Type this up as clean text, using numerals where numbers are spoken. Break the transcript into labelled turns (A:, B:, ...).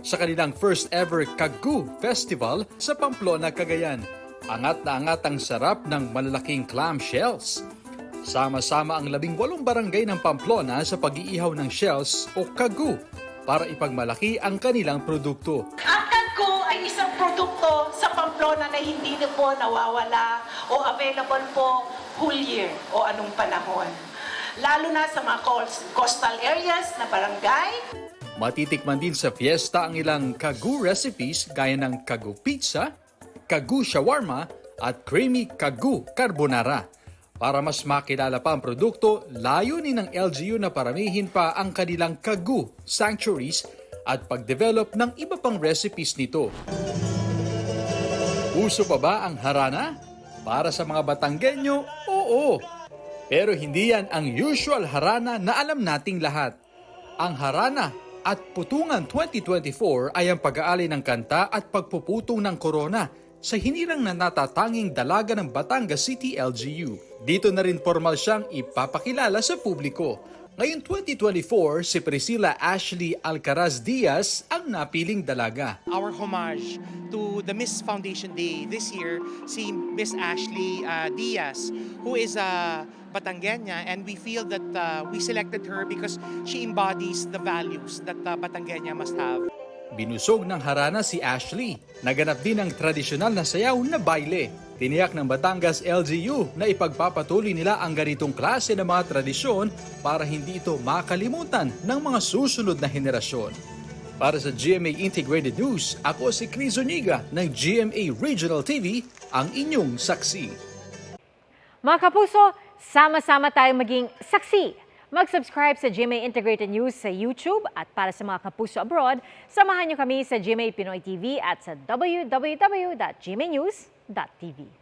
A: sa kanilang first ever Kagu Festival sa Pamplona, Cagayan. Angat na angat ang sarap ng malalaking clam shells. Sama-sama ang 18 barangay ng Pamplona sa pag-iihaw ng shells o Kagu para ipagmalaki ang kanilang produkto.
B: Ang Kagu ay isang produkto sa Pamplona na hindi na po nawawala o available po whole year o anong panahon. Lalo na sa mga coastal areas na barangay.
A: Matitikman din sa fiesta ang ilang Kagu recipes gaya ng Kagu Pizza, Kagu Shawarma at Creamy Kagu Carbonara. Para mas makilala pa ang produkto, layunin ng LGU na paramihin pa ang kanilang Kagu sanctuaries at pag-develop ng iba pang recipes nito. Uso pa ba ang harana? Para sa mga Batanggenyo, oo. Pero hindi yan ang usual harana na alam nating lahat. Ang harana at Putungan 2024 ay ang pag-aali ng kanta at pagpuputong ng korona sa hinirang na natatanging dalaga ng Batangas City LGU. Dito na rin formal siyang ipapakilala sa publiko. Ngayong 2024, si Priscilla Ashley Alcaraz Diaz ang napiling dalaga.
C: Our homage to the Miss Foundation Day this year, si Miss Ashley Diaz, who is a Batangueña, and we feel that we selected her because she embodies the values that Batangueña must have.
A: Binusog ng harana si Ashley. Naganap din ang tradisyonal na sayaw na baile. Tiniyak ng Batangas LGU na ipagpapatuloy nila ang ganitong klase ng mga tradisyon para hindi ito makalimutan ng mga susunod na henerasyon. Para sa GMA Integrated News, ako si Chris Zuniga ng GMA Regional TV, ang inyong saksi.
D: Mga kapuso, sama-sama tayong maging saksi. Mag-subscribe sa GMA Integrated News sa YouTube at para sa mga kapuso abroad, samahan niyo kami sa GMA Pinoy TV at sa www.gmanews.tv.